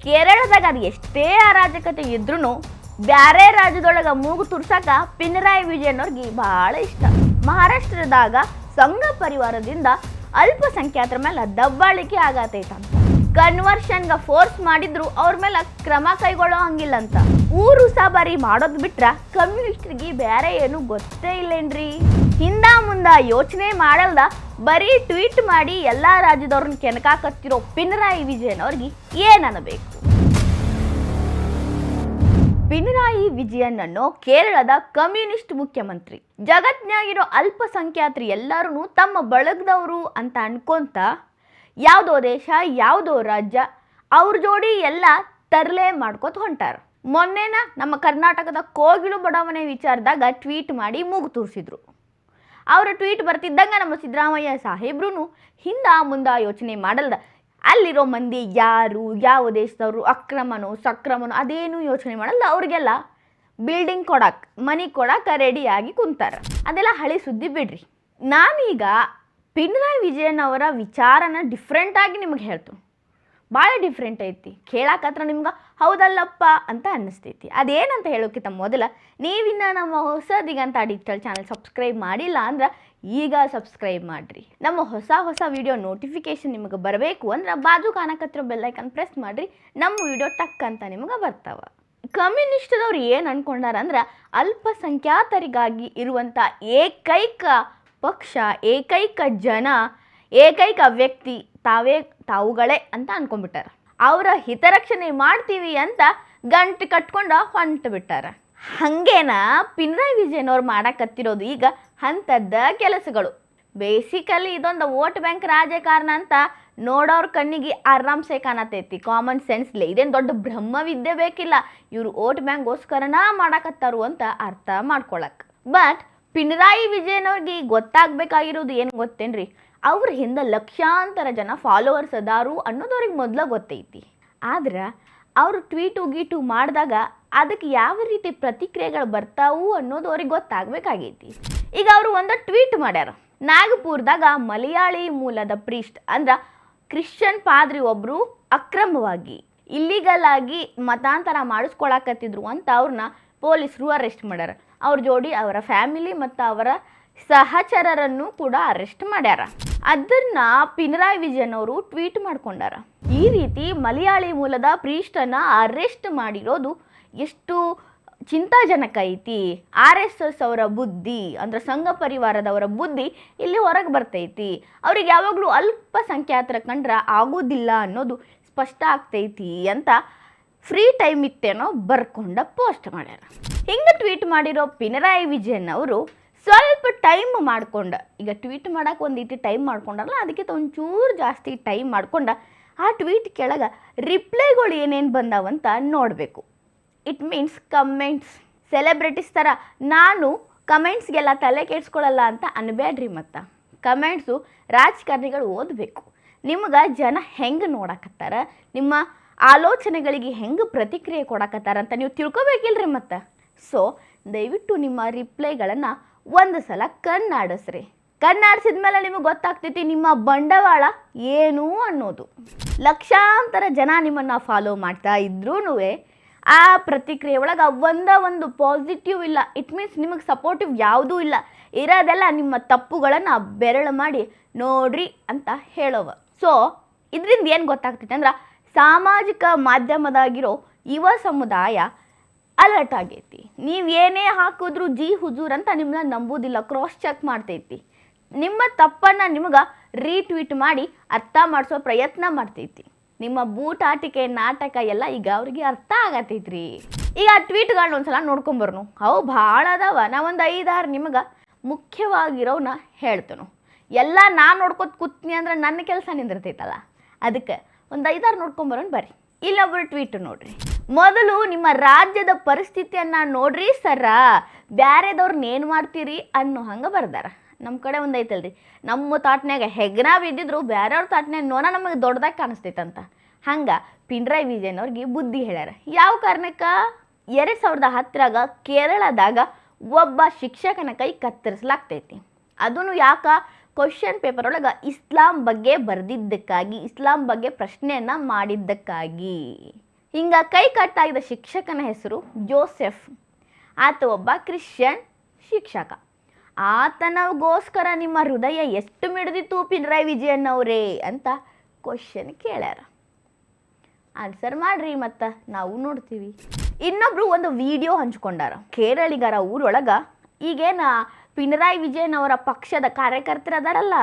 ಕೇರಳದಾಗ ಅದು ಎಷ್ಟೇ ಅರಾಜಕತೆ ಇದ್ರೂ ಬ್ಯಾರೆ ರಾಜ್ಯದೊಳಗೆ ಮೂಗು ತುರ್ಸಕ ಪಿನರಾಯಿ ವಿಜಯನ್ ಅವ್ರಿಗೆ ಬಹಳ ಇಷ್ಟ. ಮಹಾರಾಷ್ಟ್ರದಾಗ ಸಂಘ ಪರಿವಾರದಿಂದ ಅಲ್ಪಸಂಖ್ಯಾತರ ಮೇಲೆ ದಬ್ಬಾಳಿಕೆ ಆಗತೈತಂತ. ಕನ್ವರ್ಷನ್ಗೆ ಫೋರ್ಸ್ ಮಾಡಿದ್ರು ಅವ್ರ ಮೇಲೆ ಕ್ರಮ ಕೈಗೊಳ್ಳೋ ಹಂಗಿಲ್ಲ ಅಂತ. ಊರು ಉಸಾಬರಿ ಮಾಡೋದು ಬಿಟ್ರ ಕಮ್ಯುನಿಸ್ಟ್ರಿಗೆ ಬೇರೆ ಏನು ಗೊತ್ತೇ ಇಲ್ಲೇನ್ರಿ. ಹಿಂದ ಮುಂದ ಯೋಚನೆ ಮಾಡಲ್ದ ಬರೀ ಟ್ವೀಟ್ ಮಾಡಿ ಎಲ್ಲಾ ರಾಜ್ಯದವ್ರನ್ನ ಕೆನಕಾಕತ್ತಿರೋ ಪಿನರಾಯಿ ವಿಜಯನ್ ಅವ್ರಿಗೆ ಏನ್ ಅನ್ನಬೇಕು? ಪಿನರಾಯಿ ವಿಜಯನ್ ಅನ್ನೋ ಕೇರಳದ ಕಮ್ಯುನಿಸ್ಟ್ ಮುಖ್ಯಮಂತ್ರಿ ಜಗತ್ನ್ಯಾಗಿರೋ ಅಲ್ಪಸಂಖ್ಯಾತರು ಎಲ್ಲರೂ ತಮ್ಮ ಬಳಗದವರು ಅಂತ ಅನ್ಕೊಂತ ಯಾವುದೋ ದೇಶ ಯಾವುದೋ ರಾಜ್ಯ ಅವ್ರ ಜೋಡಿ ಎಲ್ಲ ತರಲೆ ಮಾಡ್ಕೊತ ಹೊಂಟಾರ. ಮೊನ್ನೆನ ನಮ್ಮ ಕರ್ನಾಟಕದ ಕೋಗಿಲು ಬಡಾವಣೆ ವಿಚಾರದಾಗ ಟ್ವೀಟ್ ಮಾಡಿ ಮೂಗು ತೂರಿಸಿದ್ರು. ಅವರ ಟ್ವೀಟ್ ಬರ್ತಿದ್ದಂಗೆ ನಮ್ಮ ಸಿದ್ದರಾಮಯ್ಯ ಸಾಹೇಬ್ರು ಹಿಂದ ಮುಂದ ಯೋಚನೆ ಮಾಡಲ್ದ ಅಲ್ಲಿರೋ ಮಂದಿ ಯಾರು ಯಾವ ದೇಶದವರು ಅಕ್ರಮನೋ ಸಕ್ರಮನೋ ಅದೇನು ಯೋಚನೆ ಮಾಡಲ್ಲ, ಅವ್ರಿಗೆಲ್ಲ ಬಿಲ್ಡಿಂಗ್ ಕೊಡಕ್ಕೆ ಮನಿ ಕೊಡಕ್ಕೆ ರೆಡಿಯಾಗಿ ಕುಂತಾರ. ಅದೆಲ್ಲ ಹಳಿ ಸುದ್ದಿ ಬಿಡ್ರಿ. ನಾನೀಗ ಪಿನರಾಯಿ ವಿಜಯನ್ ಅವರ ವಿಚಾರನ ಡಿಫ್ರೆಂಟಾಗಿ ನಿಮಗೆ ಹೇಳ್ತೀನಿ. ಭಾಳ ಡಿಫ್ರೆಂಟ್ ಐತಿ. ಕೇಳಾಕತ್ರ ನಿಮ್ಗೆ ಹೌದಲ್ಲಪ್ಪ ಅಂತ ಅನ್ನಿಸ್ತೈತಿ. ಅದೇನಂತ ಹೇಳೋಕ್ಕಿಂತ ಮೊದಲ ನೀವಿನ್ನ ನಮ್ಮ ಹೊಸ ದಿಗಂತ ಡಿಜಿಟಲ್ ಚಾನಲ್ ಸಬ್ಸ್ಕ್ರೈಬ್ ಮಾಡಿಲ್ಲ ಅಂದ್ರೆ ಈಗ ಸಬ್ಸ್ಕ್ರೈಬ್ ಮಾಡಿರಿ. ನಮ್ಮ ಹೊಸ ವಿಡಿಯೋ ನೋಟಿಫಿಕೇಶನ್ ನಿಮಗೆ ಬರಬೇಕು ಅಂದ್ರೆ ಬಾಜು ಕಾಣಕತ್ತಿರೋ ಬೆಲ್ಲೈಕನ್ ಪ್ರೆಸ್ ಮಾಡಿರಿ. ನಮ್ಮ ವಿಡಿಯೋ ಟಕ್ ಅಂತ ನಿಮಗೆ ಬರ್ತಾವ. ಕಮ್ಯುನಿಸ್ಟ್ದವ್ರು ಏನು ಅಂದ್ಕೊಂಡಾರ ಅಂದ್ರೆ ಅಲ್ಪಸಂಖ್ಯಾತರಿಗಾಗಿ ಇರುವಂಥ ಏಕೈಕ ಪಕ್ಷ, ಏಕೈಕ ಜನ, ಏಕೈಕ ವ್ಯಕ್ತಿ ತಾವುಗಳೇ ಅಂತ ಅನ್ಕೊಂಡ್ಬಿಟ್ಟಾರ. ಅವರ ಹಿತರಕ್ಷಣೆ ಮಾಡ್ತೀವಿ ಅಂತ ಗಂಟು ಕಟ್ಕೊಂಡು ಹೊಂಟು ಬಿಟ್ಟಾರ. ಹಂಗೇನ ಪಿನರಾಯಿ ವಿಜಯನ್ ಅವ್ರು ಮಾಡಕತ್ತಿರೋದು ಈಗ ಅಂಥದ್ದ ಕೆಲಸಗಳು. ಬೇಸಿಕಲಿ ಇದೊಂದು ವೋಟ್ ಬ್ಯಾಂಕ್ ರಾಜಕಾರಣ ಅಂತ ನೋಡೋರ ಕಣ್ಣಿಗೆ ಆರಾಮ್ಸೆ ಕಾಣತೈತಿ. ಕಾಮನ್ ಸೆನ್ಸ್ಲೆ ಇದೇನು ದೊಡ್ಡ ಬ್ರಹ್ಮವಿದ್ಯೆ ಬೇಕಿಲ್ಲ. ಇವರು ವೋಟ್ ಬ್ಯಾಂಕ್ಗೋಸ್ಕರನ ಮಾಡಕತ್ತಾರು ಅಂತ ಅರ್ಥ ಮಾಡ್ಕೊಳಕ್ಕೆ. ಬಟ್ ಪಿನರಾಯಿ ವಿಜಯನ್ ಅವ್ರಿಗೆ ಗೊತ್ತಾಗಬೇಕಾಗಿರೋದು ಏನು ಗೊತ್ತೇನ್ರಿ? ಅವ್ರ ಹಿಂದೆ ಲಕ್ಷಾಂತರ ಜನ ಫಾಲೋವರ್ಸ್ ಅದಾರು ಅನ್ನೋದು ಅವ್ರಿಗೆ ಮೊದಲ ಗೊತ್ತೈತಿ. ಆದ್ರೆ ಅವರು ಟ್ವೀಟು ಮಾಡಿದಾಗ ಅದಕ್ಕೆ ಯಾವ ರೀತಿ ಪ್ರತಿಕ್ರಿಯೆಗಳು ಬರ್ತಾವು ಅನ್ನೋದು ಅವ್ರಿಗೆ ಗೊತ್ತಾಗಬೇಕಾಗೈತಿ. ಈಗ ಅವರು ಒಂದು ಟ್ವೀಟ್ ಮಾಡ್ಯಾರ. ನಾಗಪುರದಾಗ ಮಲಯಾಳಿ ಮೂಲದ ಪ್ರೀಸ್ಟ್ ಅಂದ್ರೆ ಕ್ರಿಶ್ಚಿಯನ್ ಪಾದ್ರಿ ಒಬ್ಬರು ಅಕ್ರಮವಾಗಿ ಇಲ್ಲಿಗಲ್ ಆಗಿ ಮತಾಂತರ ಮಾಡಿಸ್ಕೊಳಕತ್ತಿದ್ರು ಅಂತ ಅವ್ರನ್ನ ಪೊಲೀಸರು ಅರೆಸ್ಟ್ ಮಾಡ್ಯಾರ. ಅವ್ರ ಜೋಡಿ ಅವರ ಫ್ಯಾಮಿಲಿ ಮತ್ತು ಅವರ ಸಹಚರರನ್ನು ಕೂಡ ಅರೆಸ್ಟ್ ಮಾಡ್ಯಾರ. ಅದನ್ನ ಪಿನರಾಯಿ ವಿಜಯನ್ ಅವರು ಟ್ವೀಟ್ ಮಾಡ್ಕೊಂಡಾರ. ಈ ರೀತಿ ಮಲಯಾಳಿ ಮೂಲದ ಪ್ರೀಸ್ಟನ್ನು ಅರೆಸ್ಟ್ ಮಾಡಿರೋದು ಎಷ್ಟು ಚಿಂತಾಜನಕ ಐತಿ. RSS ಅವರ ಬುದ್ಧಿ ಅಂದ್ರೆ ಸಂಘ ಪರಿವಾರದವರ ಬುದ್ಧಿ ಇಲ್ಲಿ ಹೊರಗೆ ಬರ್ತೈತಿ. ಅವ್ರಿಗೆ ಯಾವಾಗಲೂ ಅಲ್ಪಸಂಖ್ಯಾತರ ಕಂಡ್ರೆ ಆಗೋದಿಲ್ಲ ಅನ್ನೋದು ಸ್ಪಷ್ಟ ಆಗ್ತೈತಿ ಅಂತ ಫ್ರೀ ಟೈಮ್ ಇತ್ತೇನೋ ಬರ್ಕೊಂಡ ಪೋಸ್ಟ್ ಮಾಡ್ಯಾರ. ಹಿಂಗೆ ಟ್ವೀಟ್ ಮಾಡಿರೋ ಪಿನರಾಯಿ ವಿಜಯನ್ ಅವರು ಸ್ವಲ್ಪ ಟೈಮ್ ಮಾಡ್ಕೊಂಡ, ಈಗ ಟ್ವೀಟ್ ಮಾಡೋಕೆ ಒಂದಿಟ್ಟು ಟೈಮ್ ಮಾಡ್ಕೊಂಡಲ್ಲ, ಅದಕ್ಕೆ ಒಂಚೂರು ಜಾಸ್ತಿ ಟೈಮ್ ಮಾಡ್ಕೊಂಡ ಆ ಟ್ವೀಟ್ ಕೆಳಗೆ ರಿಪ್ಲೈಗಳು ಏನೇನು ಬಂದಾವಂತ ನೋಡಬೇಕು. It means comments. ಸೆಲೆಬ್ರಿಟೀಸ್ ಥರ ನಾನು ಕಮೆಂಟ್ಸ್ಗೆಲ್ಲ ತಲೆ ಕೆಡ್ಸ್ಕೊಳ್ಳಲ್ಲ ಅಂತ ಅನ್ಬೇಡ್ರಿ. ಮತ್ತು ಕಮೆಂಟ್ಸು ರಾಜಕಾರಣಿಗಳು ಓದಬೇಕು. ನಿಮ್ಗೆ ಜನ ಹೆಂಗೆ ನೋಡಕತ್ತಾರ, ನಿಮ್ಮ ಆಲೋಚನೆಗಳಿಗೆ ಹೆಂಗೆ ಪ್ರತಿಕ್ರಿಯೆ ಕೊಡಕತ್ತಾರ ಅಂತ ನೀವು ತಿಳ್ಕೊಬೇಕಿಲ್ರಿ. ಮತ್ತು ಸೊ ದಯವಿಟ್ಟು ನಿಮ್ಮ ರಿಪ್ಲೈಗಳನ್ನು ಒಂದು ಸಲ ಕಣ್ಣಾಡಿಸ್ರಿ. ಕಣ್ಣಾಡಿಸಿದ ಮೇಲೆ ನಿಮಗೆ ಗೊತ್ತಾಗ್ತೈತಿ ನಿಮ್ಮ ಬಂಡವಾಳ ಏನು ಅನ್ನೋದು. ಲಕ್ಷಾಂತರ ಜನ ನಿಮ್ಮನ್ನು ಫಾಲೋ ಮಾಡ್ತಾ ಇದ್ರೂ ಆ ಪ್ರತಿಕ್ರಿಯೆ ಒಳಗೆ ಒಂದು ಪಾಸಿಟಿವ್ ಇಲ್ಲ. ಇಟ್ ಮೀನ್ಸ್ ನಿಮಗೆ ಸಪೋರ್ಟಿವ್ ಯಾವುದೂ ಇಲ್ಲ. ಇರೋದೆಲ್ಲ ನಿಮ್ಮ ತಪ್ಪುಗಳನ್ನು ಬೆರಳು ಮಾಡಿ ನೋಡ್ರಿ ಅಂತ ಹೇಳೋವ. ಸೊ ಇದರಿಂದ ಏನು ಗೊತ್ತಾಗ್ತೈತೆ ಅಂದ್ರೆ ಸಾಮಾಜಿಕ ಮಾಧ್ಯಮದಾಗಿರೋ ಯುವ ಸಮುದಾಯ ಅಲರ್ಟ್ ಆಗೈತಿ. ನೀವು ಏನೇ ಹಾಕಿದ್ರು ಜಿ ಹುಜೂರ್ ಅಂತ ನಿಮ್ಮನ್ನ ನಂಬುವುದಿಲ್ಲ, ಕ್ರಾಸ್ ಚೆಕ್ ಮಾಡ್ತೈತಿ. ನಿಮ್ಮ ತಪ್ಪನ್ನು ನಿಮ್ಗೆ ರೀಟ್ವೀಟ್ ಮಾಡಿ ಅರ್ಥ ಮಾಡಿಸೋ ಪ್ರಯತ್ನ ಮಾಡ್ತೈತಿ. ನಿಮ್ಮ ಬೂಟಾಟಿಕೆ ನಾಟಕ ಎಲ್ಲ ಈಗ ಅವ್ರಿಗೆ ಅರ್ಥ ಆಗತೈತ್ರಿ. ಈಗ ಆ ಟ್ವೀಟ್ಗಳನ್ನ ಒಂದ್ಸಲ ನೋಡ್ಕೊಂಬರ್ನು. ಅವು ಭಾಳ ಅದಾವ. ನಾವೊಂದು 5-6 ನಿಮಗೆ ಮುಖ್ಯವಾಗಿರೋನ ಹೇಳ್ತೇನೆ. ಎಲ್ಲ ನಾನು ನೋಡ್ಕೊತ ಕೂತ್ನಿ ಅಂದ್ರೆ ನನ್ನ ಕೆಲಸ ನಿಂದಿರ್ತೈತಲ್ಲ, ಅದಕ್ಕೆ ಒಂದು 5-6 ನೋಡ್ಕೊಂಬರೋಣ ಬರ್ರಿ. ಇಲ್ಲೊಬ್ಬರು ಟ್ವೀಟ್ ನೋಡ್ರಿ. ಮೊದಲು ನಿಮ್ಮ ರಾಜ್ಯದ ಪರಿಸ್ಥಿತಿಯನ್ನು ನೋಡ್ರಿ ಸರ, ಬ್ಯಾರೆದವ್ರನ್ನ ಏನು ಮಾಡ್ತೀರಿ ಅನ್ನೋ ಹಂಗೆ ಬರ್ದಾರ. ನಮ್ಮ ಕಡೆ ಒಂದು ಐತಲ್ರಿ, ನಮ್ಮ ತಾಟ್ನ್ಯಾಗ ಹೆಗ್ನ ಬಿದ್ದಿದ್ರು ಬೇರೆಯವ್ರ ತಾಟ್ನ್ಯಾಗ ನೋನ ನಮಗೆ ದೊಡ್ಡದಾಗಿ ಕಾಣಿಸ್ತೈತಂತ. ಹಂಗೆ ಪಿನರಾಯಿ ವಿಜಯನ್ ಅವ್ರಿಗೆ ಬುದ್ಧಿ ಹೇಳ್ಯಾರ. ಯಾವ ಕಾರಣಕ್ಕೆ? 2010 ಕೇರಳದಾಗ ಒಬ್ಬ ಶಿಕ್ಷಕನ ಕೈ ಕತ್ತರಿಸಲಾಗ್ತೈತಿ. ಅದನ್ನು ಯಾಕ? ಕ್ವಶನ್ ಪೇಪರ್ ಒಳಗೆ ಇಸ್ಲಾಂ ಬಗ್ಗೆ ಬರೆದಿದ್ದಕ್ಕಾಗಿ, ಇಸ್ಲಾಂ ಬಗ್ಗೆ ಪ್ರಶ್ನೆಯನ್ನು ಮಾಡಿದ್ದಕ್ಕಾಗಿ. ಹಿಂಗ ಕೈ ಕಟ್ಟಾಗಿದ್ದ ಶಿಕ್ಷಕನ ಹೆಸರು ಜೋಸೆಫ್. ಆತ ಒಬ್ಬ ಕ್ರಿಶ್ಚಿಯನ್ ಶಿಕ್ಷಕ. ಆತನಗೋಸ್ಕರ ನಿಮ್ಮ ಹೃದಯ ಎಷ್ಟು ಮಿಡಿದಿತ್ತು ಪಿನರಾಯಿ ವಿಜಯನ್ ಅವರೇ ಅಂತ ಕ್ವಶನ್ ಕೇಳ್ಯಾರ. ಆನ್ಸರ್ ಮಾಡ್ರಿ, ಮತ್ತು ನಾವು ನೋಡ್ತೀವಿ. ಇನ್ನೊಬ್ರು ಒಂದು ವಿಡಿಯೋ ಹಂಚ್ಕೊಂಡಾರ. ಕೇರಳಿಗರ ಊರೊಳಗ ಈಗೇನ ಪಿನರಾಯಿ ವಿಜಯನ್ ಅವರ ಪಕ್ಷದ ಕಾರ್ಯಕರ್ತರು ಅದಾರಲ್ಲ,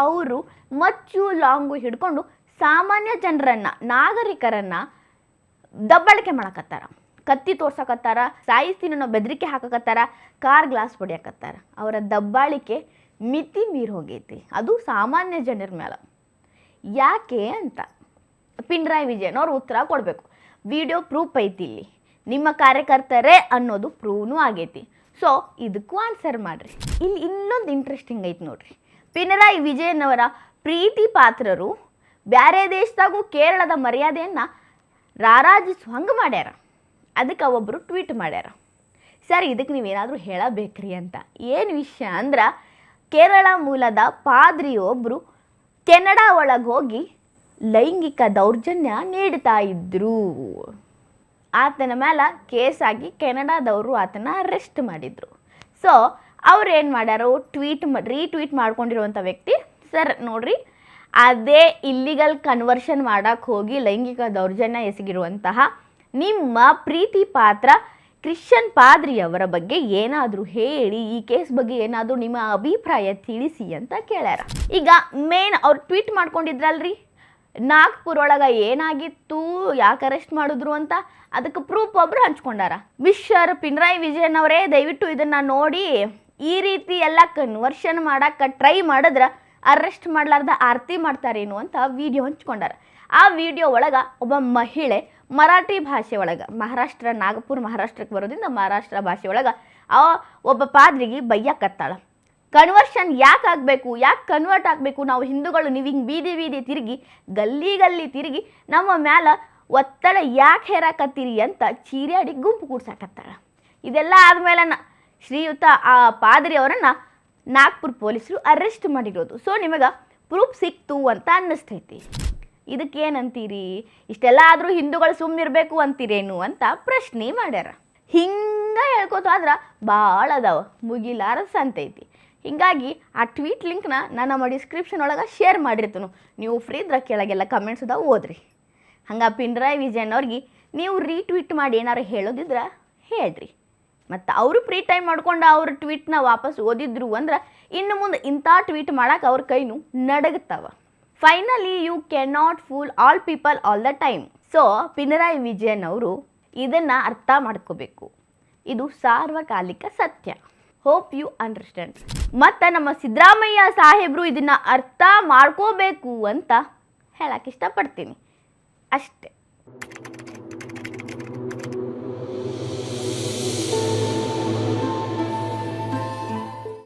ಅವರು ಮಚ್ಚು ಲಾಂಗು ಹಿಡ್ಕೊಂಡು ಸಾಮಾನ್ಯ ಜನರನ್ನ, ನಾಗರಿಕರನ್ನ ದಬ್ಬಾಳಿಕೆ ಮಾಡಕತ್ತಾರ. ಕತ್ತಿ ತೋರ್ಸಕತ್ತಾರ, ಸಾಯಿಸ್ತೀನಿ ಅನ್ನೋ ಬೆದರಿಕೆ ಹಾಕಕತ್ತಾರ, ಕಾರ್ ಗ್ಲಾಸ್ ಹೊಡಿಯಕತ್ತಾರ. ಅವರ ದಬ್ಬಾಳಿಕೆ ಮಿತಿ ಮೀರಿ ಹೋಗೈತಿ, ಅದು ಸಾಮಾನ್ಯ ಜನರ ಮೇಲೆ. ಯಾಕೆ ಅಂತ ಪಿನರಾಯಿ ವಿಜಯನ್ ಅವ್ರು ಉತ್ತರ ಕೊಡಬೇಕು. ವಿಡಿಯೋ ಪ್ರೂಫ್ ಐತಿ, ಇಲ್ಲಿ ನಿಮ್ಮ ಕಾರ್ಯಕರ್ತರೇ ಅನ್ನೋದು ಪ್ರೂವ್ನೂ ಆಗೈತಿ. ಸೊ ಇದಕ್ಕೂ ಆನ್ಸರ್ ಮಾಡ್ರಿ. ಇಲ್ಲಿ ಇನ್ನೊಂದು ಇಂಟ್ರೆಸ್ಟಿಂಗ್ ಐತಿ ನೋಡ್ರಿ. ಪಿನರಾಯಿ ವಿಜಯನ್ ಅವರ ಪ್ರೀತಿ ಪಾತ್ರರು ಬ್ಯಾರೆ ದೇಶದಾಗೂ ಕೇರಳದ ಮರ್ಯಾದೆಯನ್ನು ರಾರಾಜಿಸುವಂಗೆ ಮಾಡ್ಯಾರ. ಅದಕ್ಕೆ ಒಬ್ಬರು ಟ್ವೀಟ್ ಮಾಡ್ಯಾರ, ಸರ್ ಇದಕ್ಕೆ ನೀವೇನಾದರೂ ಹೇಳಬೇಕ್ರಿ ಅಂತ. ಏನು ವಿಷಯ ಅಂದ್ರೆ, ಕೇರಳ ಮೂಲದ ಪಾದ್ರಿಯೊಬ್ಬರು ಕೆನಡಾ ಒಳಗೆ ಹೋಗಿ ಲೈಂಗಿಕ ದೌರ್ಜನ್ಯ ನೀಡ್ತಾ ಇದ್ರು. ಆತನ ಮೇಲೆ ಕೇಸಾಗಿ ಕೆನಡಾದವರು ಆತನ ಅರೆಸ್ಟ್ ಮಾಡಿದರು. ಸೊ ಅವ್ರು ಏನು ಮಾಡ್ಯಾರೋ, ರೀಟ್ವೀಟ್ ಮಾಡ್ಕೊಂಡಿರುವಂಥ ವ್ಯಕ್ತಿ, ಸರ್ ನೋಡ್ರಿ, ಅದೇ ಇಲ್ಲಿಗಲ್ ಕನ್ವರ್ಷನ್ ಮಾಡೋಕ್ಕೆ ಹೋಗಿ ಲೈಂಗಿಕ ದೌರ್ಜನ್ಯ ಎಸಗಿರುವಂತಹ ನಿಮ್ಮ ಪ್ರೀತಿ ಪಾತ್ರ ಕ್ರಿಶ್ಚಿಯನ್ ಪಾದ್ರಿಯವರ ಬಗ್ಗೆ ಏನಾದರೂ ಹೇಳಿ, ಈ ಕೇಸ್ ಬಗ್ಗೆ ಏನಾದರೂ ನಿಮ್ಮ ಅಭಿಪ್ರಾಯ ತಿಳಿಸಿ ಅಂತ ಕೇಳ್ಯಾರ. ಈಗ ಮೇನ್ ಅವ್ರು ಟ್ವೀಟ್ ಮಾಡ್ಕೊಂಡಿದ್ರಲ್ರಿ, ನಾಗ್ಪುರ್ ಒಳಗೆ ಏನಾಗಿತ್ತು, ಯಾಕೆ ಅರೆಸ್ಟ್ ಮಾಡಿದ್ರು ಅಂತ, ಅದಕ್ಕೆ ಪ್ರೂಫ್ ಒಬ್ರು ಹಂಚ್ಕೊಂಡಾರ. ಮಿಸ್ಟರ್ ಪಿನರಾಯಿ ವಿಜಯನ್ ಅವರೇ, ದಯವಿಟ್ಟು ಇದನ್ನು ನೋಡಿ, ಈ ರೀತಿ ಎಲ್ಲ ಕನ್ವರ್ಷನ್ ಮಾಡೋಕ್ಕೆ ಟ್ರೈ ಮಾಡಿದ್ರೆ ಅರೆಸ್ಟ್ ಮಾಡಲಾರ್ದ ಆರತಿ ಮಾಡ್ತಾರೇನು ಅಂತ ವಿಡಿಯೋ ಹಂಚ್ಕೊಂಡಾರ. ಆ ವಿಡಿಯೋ ಒಳಗೆ ಒಬ್ಬ ಮಹಿಳೆ ಮರಾಠಿ ಭಾಷೆ ಒಳಗೆ, ಮಹಾರಾಷ್ಟ್ರ, ನಾಗಪುರ್ ಮಹಾರಾಷ್ಟ್ರಕ್ಕೆ ಬರೋದ್ರಿಂದ ಮಹಾರಾಷ್ಟ್ರ ಭಾಷೆ ಒಳಗೆ ಒಬ್ಬ ಪಾದ್ರಿಗೆ ಬೈಯಕತ್ತಾಳ. ಕನ್ವರ್ಷನ್ ಯಾಕೆ ಆಗಬೇಕು, ಯಾಕೆ ಕನ್ವರ್ಟ್ ಆಗಬೇಕು, ನಾವು ಹಿಂದೂಗಳು ನೀವು ಹಿಂಗೆ ಬೀದಿ ಬೀದಿ ತಿರುಗಿ, ಗಲ್ಲಿ ತಿರುಗಿ ನಮ್ಮ ಮ್ಯಾಲೆ ಒತ್ತಡ ಯಾಕೆ ಹೇರಾಕತ್ತೀರಿ ಅಂತ ಚೀರಾಡಿ ಗುಂಪು ಕೂಡ್ಸಾಕತ್ತಾಳ. ಇದೆಲ್ಲ ಆದಮೇಲೆ ಶ್ರೀಯುತ ಆ ಪಾದ್ರಿ ಅವರನ್ನು ನಾಗ್ಪುರ್ ಪೊಲೀಸರು ಅರೆಸ್ಟ್ ಮಾಡಿರೋದು. ಸೊ ನಿಮಗೆ ಪ್ರೂಫ್ ಸಿಕ್ತು ಅಂತ ಅನ್ನಿಸ್ತೈತಿ. ಇದಕ್ಕೇನಂತೀರಿ, ಇಷ್ಟೆಲ್ಲ ಆದರೂ ಹಿಂದೂಗಳು ಸುಮ್ಮನಿರಬೇಕು ಅಂತೀರೇನು ಅಂತ ಪ್ರಶ್ನೆ ಮಾಡ್ಯಾರ. ಹಿಂಗೆ ಹೇಳ್ಕೊತಾದ್ರೆ ಭಾಳ ಅದಾವ, ಮುಗಿಲಾರ ಸಂತೈತಿ. ಹೀಗಾಗಿ ಆ ಟ್ವೀಟ್ ಲಿಂಕ್ನ ನಾನು ನಮ್ಮ ಡಿಸ್ಕ್ರಿಪ್ಷನ್ ಒಳಗೆ ಶೇರ್ ಮಾಡಿರ್ತೀನಿ. ನೀವು ಫ್ರೀ ಇದ್ರೆ ಕೆಳಗೆಲ್ಲ ಕಮೆಂಟ್ಸ್ ಅದಾವ, ಓದ್ರಿ. ಹಂಗೆ ಪಿನರಾಯಿ ವಿಜಯನ್ ಅವ್ರಿಗೆ ನೀವು ರೀಟ್ವೀಟ್ ಮಾಡಿ ಏನಾರು ಹೇಳೋದಿದ್ರೆ ಹೇಳ್ರಿ. ಮತ್ತು ಅವರು ಫ್ರೀ ಟೈಮ್ ಮಾಡ್ಕೊಂಡು ಅವ್ರ ಟ್ವೀಟ್ನ ವಾಪಸ್ ಓದಿದ್ರು ಅಂದ್ರೆ ಇನ್ನು ಮುಂದೆ ಇಂಥ ಟ್ವೀಟ್ ಮಾಡೋಕೆ ಅವ್ರ ಕೈನೂ ನಡಗುತ್ತವ. Finally you can not fool all people all the time. So Pinarayi Vijayan ಅವರು ಇದನ್ನು ಅರ್ಥ ಮಾಡ್ಕೋಬೇಕು, ಇದು ಸಾರ್ವಕಾಲಿಕ ಸತ್ಯ. Hope you understand. ಮತ್ತು ನಮ್ಮ ಸಿದ್ದರಾಮಯ್ಯ ಸಾಹೇಬರು ಇದನ್ನು ಅರ್ಥ ಮಾಡ್ಕೋಬೇಕು ಅಂತ ಹೇಳಕ್ಕೆ ಇಷ್ಟಪಡ್ತೀನಿ ಅಷ್ಟೇ.